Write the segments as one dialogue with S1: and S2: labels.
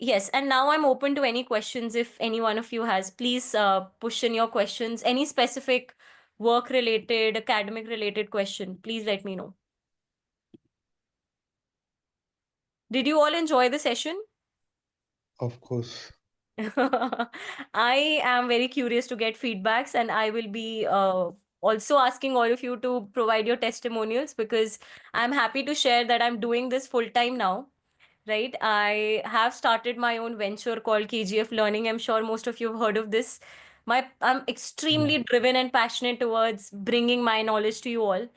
S1: Yes, and now I'm open to any questions if any one of you has. Please push in your questions. Any specific work related, academic related question, please let me know. Did you all enjoy the session?
S2: Of course.
S1: I am very curious to get feedbacks, and I will be also asking all of you to provide your testimonials because I'm happy to share that I'm doing this full time now. Right? I have started my own venture called KGF Learning. I'm sure most of you have heard of this. I'm
S2: Yeah.
S1: extremely driven and passionate towards bringing my knowledge to you all.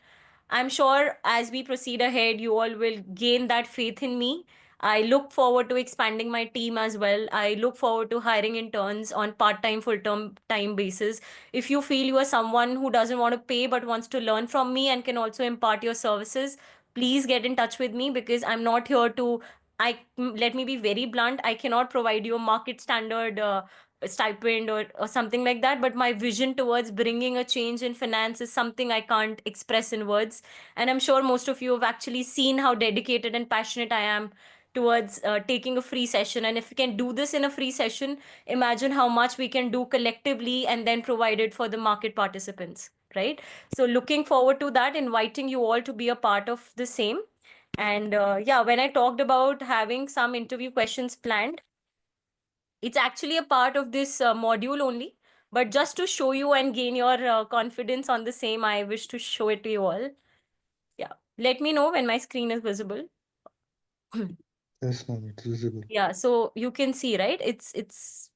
S1: I'm sure as we proceed ahead, you all will gain that faith in me. I look forward to expanding my team as well. I look forward to hiring interns on part-time, full-term time basis. If you feel you are someone who doesn't want to pay but wants to learn from me and can also impart your services, please get in touch with me because I'm not here to let me be very blunt. I cannot provide you a market standard stipend or something like that, but my vision towards bringing a change in finance is something I can't express in words. And I'm sure most of you have actually seen how dedicated and passionate I am towards taking a free session. And if we can do this in a free session, imagine how much we can do collectively and then provide it for the market participants, right? So looking forward to that, inviting you all to be a part of the same. And yeah, when I talked about having some interview questions planned, it's actually a part of this module only. But just to show you and gain your confidence on the same, I wish to show it to you all. Yeah. Let me know when my screen is visible.
S2: Yes, ma'am, it's visible.
S1: Yeah, so you can see, right? It's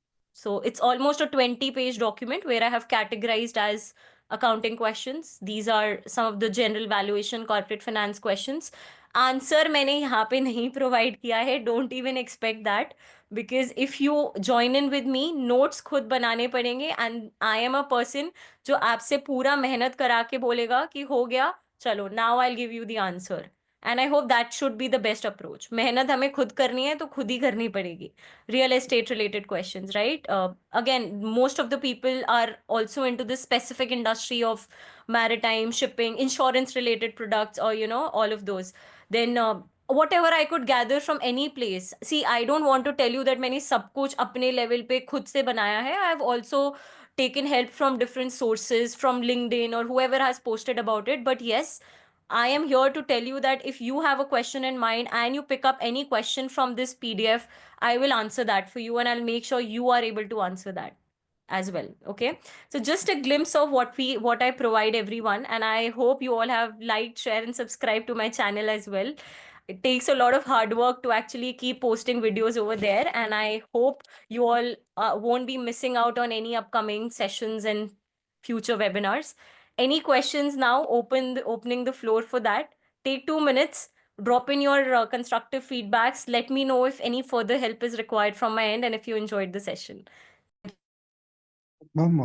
S1: almost a 20-page document where I have categorized as accounting questions. These are some of the general valuation corporate finance questions. Answer मैंने यहाँ पे नहीं provide किया है, don't even expect that, because if you join in with me, notes खुद बनाने पड़ेंगे. And I am a person जो आपसे पूरा मेहनत करा के बोलेगा कि हो गया, चलो now I give you the answer. And I hope that should be the best approach. मेहनत हमें खुद करनी है तो खुद ही करनी पड़ेगी. Real estate related questions, right? Again, most of the people are also into this specific industry of maritime shipping, insurance related products, or all of those. Then whatever I could gather from any place. See, I don't want to tell you that मैंने सब कुछ अपने level पे खुद से बनाया है. I have also taken help from different sources, from LinkedIn or whoever has posted about it. But yes, I am here to tell you that if you have a question in mind and you pick up any question from this PDF, I will answer that for you and I'll make sure you are able to answer that as well. Okay. So just a glimpse of what I provide everyone. And I hope you all have liked, share, and subscribe to my channel as well. It takes a lot of hard work to actually keep posting videos over there. And I hope you all won't be missing out on any upcoming sessions and future webinars. Any questions now? Opening the floor for that. Take 2 minutes. Drop in your constructive feedbacks. Let me know if any further help is required from my end and if you enjoyed the session.
S2: Ma'am,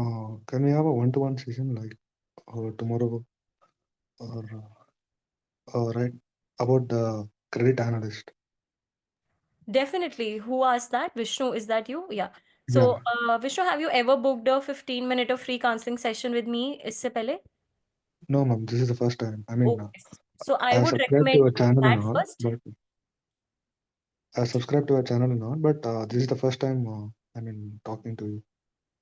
S2: can we have a one-to-one session like tomorrow or right about the credit analyst?
S1: Definitely. Who asked that? Vishnu, is that you? Yeah.
S2: Yeah.
S1: So, Vishnu, have you ever booked a 15-minute of free counseling session with me इससे पहले?
S2: No, ma'am, this is the first time. I mean,
S1: Okay. So I
S2: I
S1: would
S2: subscribed to
S1: recommend
S2: a
S1: you
S2: channel and
S1: that
S2: all,
S1: first.
S2: but this is the first time, I mean, talking to you.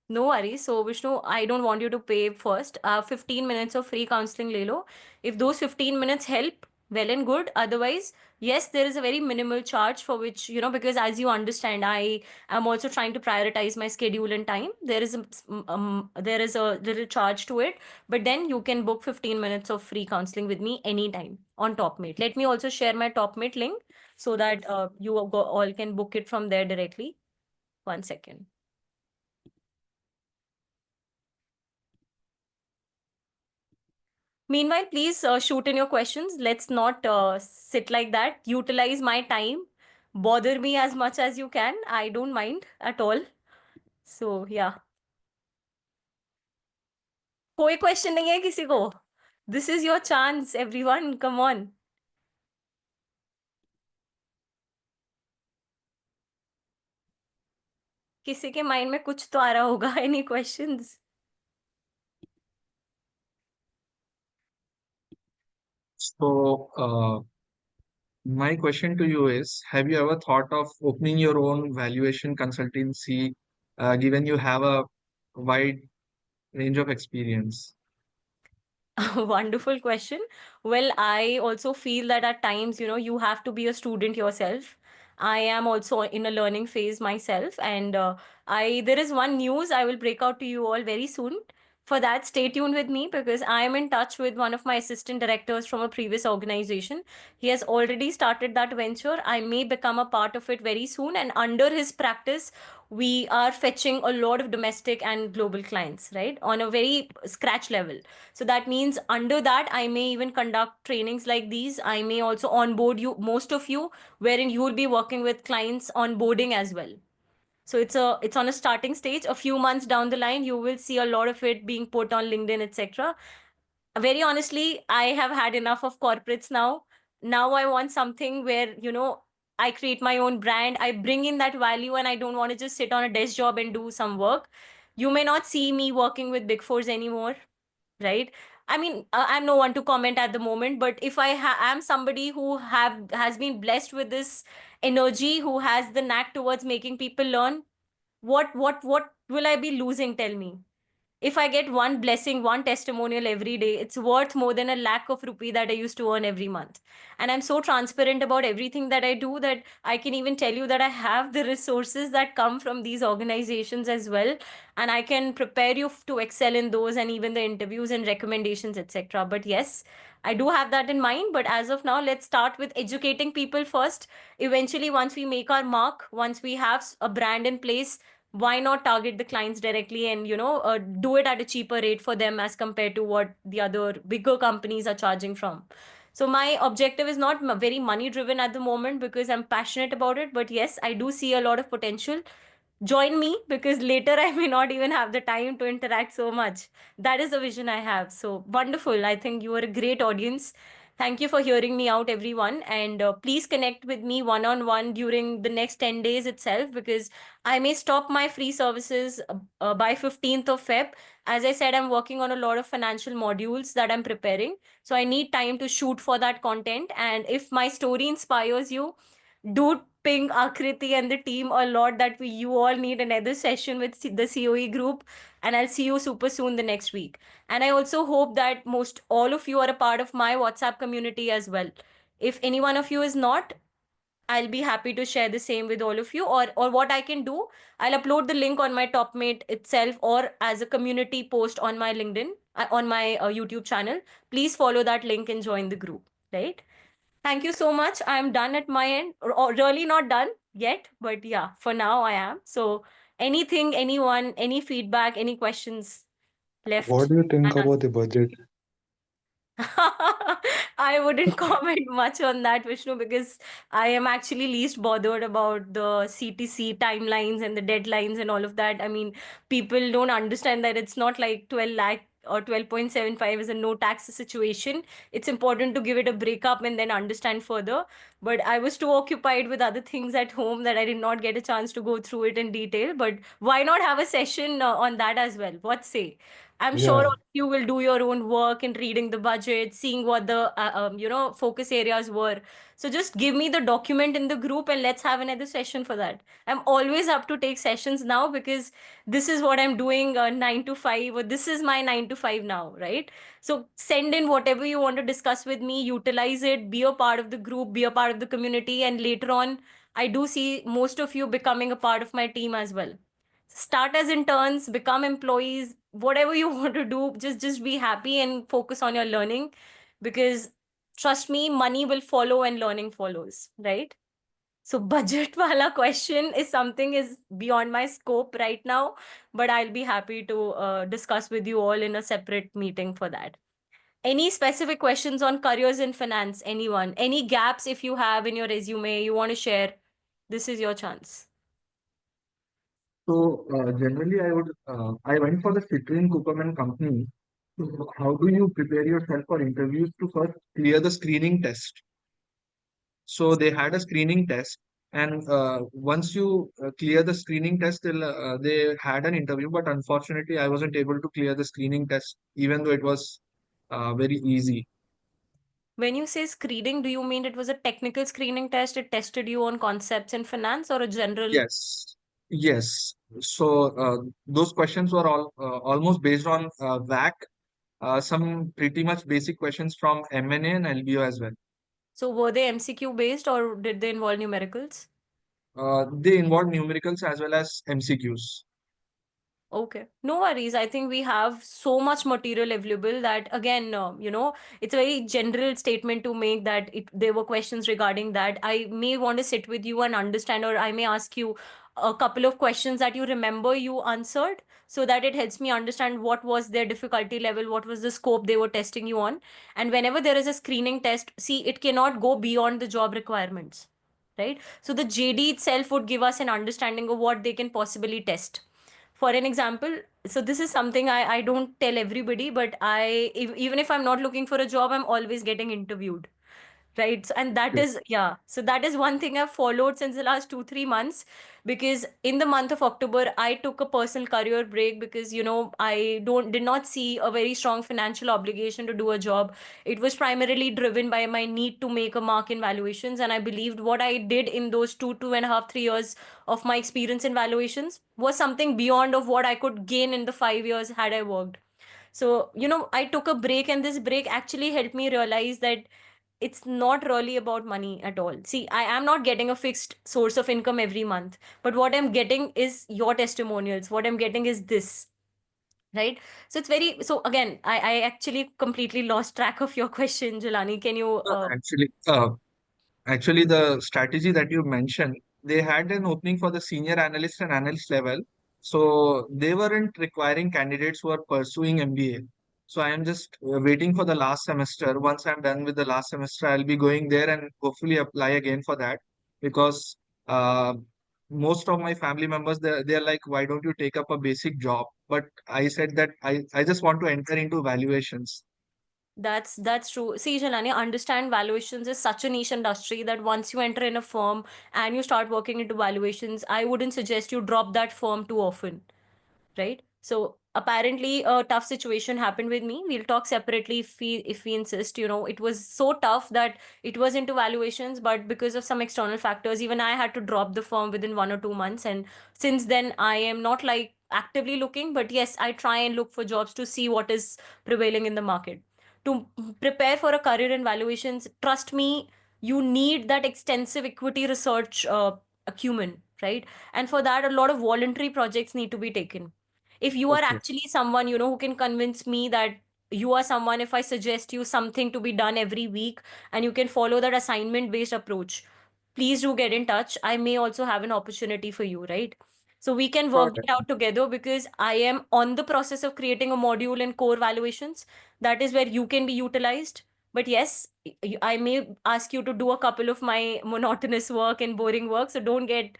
S1: No worries. So, Vishnu, I don't want you to pay first. 15 minutes of free counseling ले लो. If those 15 minutes help, well and good. Otherwise, yes, there is a very minimal charge for which, because as you understand, I am also trying to prioritize my schedule and time. There is a little charge to it, but then you can book 15 minutes of free counseling with me anytime on TopMate. Let me also share my TopMate link so that you all can book it from there directly. 1 second. Meanwhile, please shoot in your questions. Let's not sit like that. Utilize my time. Bother me as much as you can. I don't mind at all. So, yeah. कोई question नहीं है किसी को? This is your chance, everyone. Come on. किसी के mind में कुछ तो आ रहा होगा. Any questions?
S3: So, My question to you is, have you ever thought of opening your own valuation consultancy, given you have a wide range of experience?
S1: Wonderful question. Well, I also feel that at times, you have to be a student yourself. I am also in a learning phase myself, and I there is one news I will break out to you all very soon. For that, stay tuned with me because I am in touch with one of my assistant directors from a previous organization. He has already started that venture. I may become a part of it very soon, and under his practice, we are fetching a lot of domestic and global clients, right, on a very scratch level. So that means under that, I may even conduct trainings like these. I may also onboard you, most of you, wherein you will be working with clients onboarding as well. So it's on a starting stage. A few months down the line, you will see a lot of it being put on LinkedIn, etc. Very honestly, I have had enough of corporates now. Now I want something where, I create my own brand, I bring in that value, and I don't want to just sit on a desk job and do some work. You may not see me working with Big Fours anymore, right? I mean, I'm no one to comment at the moment, but if am somebody who have has been blessed with this energy, who has the knack towards making people learn, what will I be losing? Tell me. If I get one blessing, one testimonial every day, it's worth more than a lakh of rupee that I used to earn every month. And I'm so transparent about everything that I do that I can even tell you that I have the resources that come from these organizations as well. And I can prepare you to excel in those and even the interviews and recommendations, etc. But yes, I do have that in mind. But as of now, let's start with educating people first. Eventually, once we make our mark, once we have a brand in place, why not target the clients directly and do it at a cheaper rate for them as compared to what the other bigger companies are charging from. So my objective is not very money driven at the moment because I'm passionate about it, but yes, I do see a lot of potential. Join me because later I may not even have the time to interact so much. That is the vision I have. So wonderful. I think you are a great audience. Thank you for hearing me out, everyone. And please connect with me one on one during the next 10 days itself because I may stop my free services by 15th of Feb. As I said, I'm working on a lot of financial modules that I'm preparing. So I need time to shoot for that content. And if my story inspires you, do ping Akriti and the team a lot that you all need another session with the COE group, and I'll see you super soon the next week. And I also hope that most all of you are a part of my WhatsApp community as well. If any one of you is not, I'll be happy to share the same with all of you. Or what I can do, I'll upload the link on my Topmate itself or as a community post on my LinkedIn, on my YouTube channel. Please follow that link and join the group. Right? Thank you so much. I'm done at my end, or really not done yet, but yeah, for now I am. So anything, anyone, any feedback, any questions
S2: What
S1: left?
S2: do you think about the budget?
S1: I wouldn't comment much on that, Vishnu, because I am actually least bothered about the CTC timelines and the deadlines and all of that. I mean, people don't understand that it's not like 12 lakh or 12.75 is a no tax situation. It's important to give it a breakup and then understand further. But I was too occupied with other things at home that I did not get a chance to go through it in detail. But why not have a session on that as well? What say? I'm sure all
S2: Yeah,
S1: of you will do your own work in reading the budget, seeing what the focus areas were. So just give me the document in the group and let's have another session for that. I'm always up to take sessions now because this is what I'm doing 9 to 5, or this is my 9 to 5 now, right? So send in whatever you want to discuss with me, utilize it, be a part of the group, be a part of the community, and later on, I do see most of you becoming a part of my team as well. Start as interns, become employees, whatever you want to do, just be happy and focus on your learning because trust me, money will follow and learning follows, right? So budget wala question is something is beyond my scope right now, but I'll be happy to discuss with you all in a separate meeting for that. Any specific questions on careers in finance? Anyone? Any gaps if you have in your resume you want to share? This is your chance.
S3: So generally, I went for the Citroen Cooperman company. So how do you prepare yourself for interviews to first clear the screening test? So they had a screening test, and once you clear the screening test, they had an interview. But unfortunately, I wasn't able to clear the screening test, even though it was very easy.
S1: when you say screening, do you mean it was a technical screening test? It tested you on concepts in finance or a general?
S3: Yes, yes. So those questions were all almost based on VAC, some pretty much basic questions from M&A and LBO as well.
S1: So were they MCQ based or did they involve numericals?
S3: They involve numericals as well as MCQs.
S1: Okay, no worries. I think we have so much material available that again, it's a very general statement to make that there were questions regarding that. I may want to sit with you and understand, or I may ask you a couple of questions that you remember you answered so that it helps me understand what was their difficulty level, what was the scope they were testing you on. And whenever there is a screening test, see, it cannot go beyond the job requirements, right? So the JD itself would give us an understanding of what they can possibly test. For an example, so this is something I don't tell everybody, but even if I'm not looking for a job, I'm always getting interviewed, right? And that
S3: Okay.
S1: is, yeah, so that is one thing I've followed since the last 2 3 months, because in the month of October I took a personal career break because I don't did not see a very strong financial obligation to do a job. It was primarily driven by my need to make a mark in valuations, and I believed what I did in those 2.5 3 years of my experience in valuations was something beyond of what I could gain in the 5 years had I worked. So, I took a break, and this break actually helped me realize that it's not really about money at all. See, I am not getting a fixed source of income every month, but what I'm getting is your testimonials. What I'm getting is this, right? So it's very, so again, I actually completely lost track of your question, Jelani. Can you,
S3: No, actually, the strategy that you mentioned, they had an opening for the senior analyst and analyst level. So they weren't requiring candidates who are pursuing MBA. So I am just waiting for the last semester. Once I'm done with the last semester, I'll be going there and hopefully apply again for that. Because uh, most of my family members, they're like, why don't you take up a basic job? But I said that I just want to enter into valuations.
S1: that's true. See, Jelani, understand valuations is such a niche industry that once you enter in a firm and you start working into valuations, I wouldn't suggest you drop that firm too often, right? So apparently a tough situation happened with me. We'll talk separately if we insist. It was so tough that it was into valuations, but because of some external factors, even I had to drop the firm within 1 or 2 months. And since then, I am not like actively looking, but yes, I try and look for jobs to see what is prevailing in the market. To prepare for a career in valuations, trust me, you need that extensive equity research acumen, right? And for that, a lot of voluntary projects need to be taken. If you are
S3: Okay.
S1: actually someone who can convince me that you are someone, if I suggest you something to be done every week and you can follow that assignment based approach, please do get in touch. I may also have an opportunity for you, right? So we can work
S3: Got it.
S1: it out together, because I am on the process of creating a module in core valuations. That is where you can be utilized. But yes, I may ask you to do a couple of my monotonous work and boring work. So don't get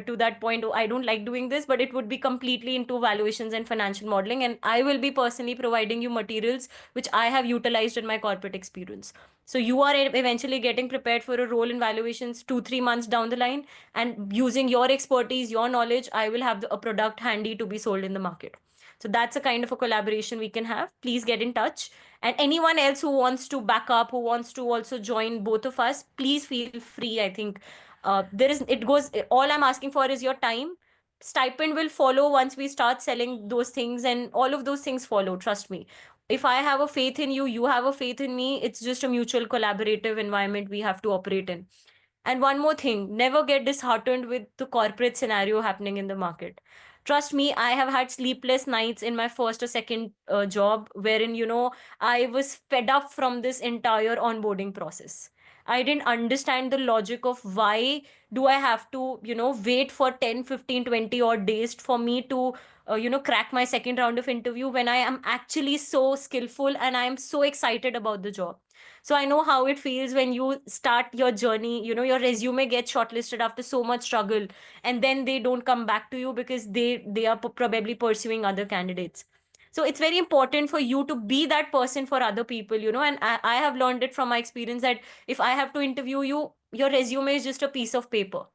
S1: to that point, oh, I don't like doing this, but it would be completely into valuations and financial modeling. And I will be personally providing you materials which I have utilized in my corporate experience. So you are eventually getting prepared for a role in valuations 2 3 months down the line, and using your expertise, your knowledge, I will have a product handy to be sold in the market. So that's a kind of a collaboration we can have. Please get in touch. And anyone else who wants to back up, who wants to also join both of us, please feel free. I think there is, it goes, all I'm asking for is your time. Stipend will follow once we start selling those things, and all of those things follow. Trust me. If I have a faith in you, you have a faith in me. It's just a mutual collaborative environment we have to operate in. And one more thing, never get disheartened with the corporate scenario happening in the market. Trust me, I have had sleepless nights in my first or second job wherein, I was fed up from this entire onboarding process. I didn't understand the logic of why do I have to, wait for 10, 15, 20 odd days for me to, crack my second round of interview when I am actually so skillful and I am so excited about the job. So I know how it feels when you start your journey, your resume gets shortlisted after so much struggle, and then they don't come back to you because they are probably pursuing other candidates. So it's very important for you to be that person for other people, and I have learned it from my experience that if I have to interview you, your resume is just a piece of paper.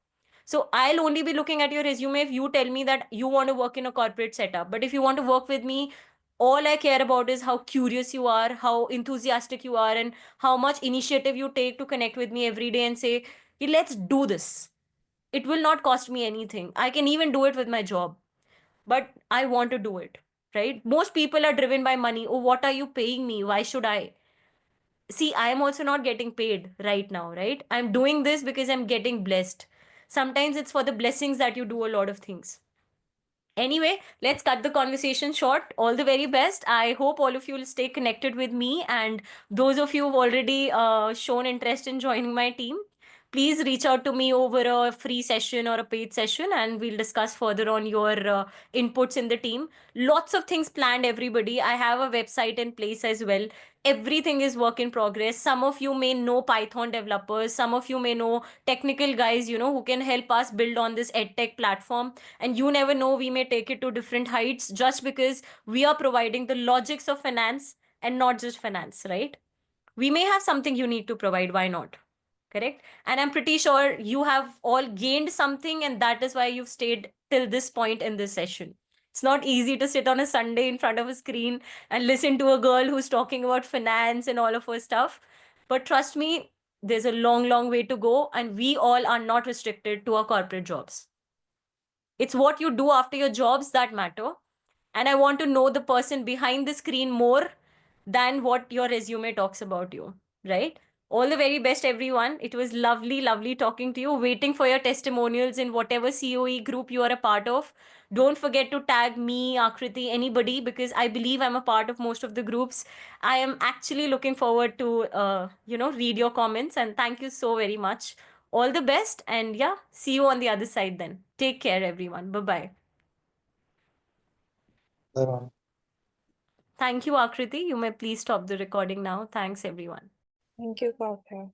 S1: So I'll only be looking at your resume if you tell me that you want to work in a corporate setup. But if you want to work with me, All I care about is how curious you are, how enthusiastic you are, and how much initiative you take to connect with me every day and say, "Hey, let's do this. It will not cost me anything. I can even do it with my job, but I want to do it." Right? Most people are driven by money. Oh, what are you paying me? Why should I? See, I am also not getting paid right now, right? I'm doing this because I'm getting blessed. Sometimes it's for the blessings that you do a lot of things. Anyway, let's cut the conversation short. All the very best. I hope all of you will stay connected with me. And those of you who've already shown interest in joining my team, please reach out to me over a free session or a paid session, and we'll discuss further on your inputs in the team. Lots of things planned, everybody. I have a website in place as well. Everything is work in progress. Some of you may know Python developers, some of you may know technical guys, who can help us build on this edtech platform. And you never know, we may take it to different heights just because we are providing the logics of finance and not just finance, right? We may have something you need to provide. Why not? Correct. And I'm pretty sure you have all gained something, and that is why you've stayed till this point in this session. It's not easy to sit on a Sunday in front of a screen and listen to a girl who's talking about finance and all of her stuff. But trust me, there's a long, long way to go, and we all are not restricted to our corporate jobs. It's what you do after your jobs that matter. And I want to know the person behind the screen more than what your resume talks about you, right? All the very best, everyone. It was lovely, lovely talking to you. Waiting for your testimonials in whatever COE group you are a part of. Don't forget to tag me, Akriti, anybody, because I believe I'm a part of most of the groups. I am actually looking forward to, read your comments, and thank you so very much. All the best, and yeah, see you on the other side then. Take care, everyone. Bye bye.
S2: Bye, ma'am.
S1: Thank you, Akriti. You may please stop the recording now. Thanks, everyone.
S4: Thank you, Kaushal.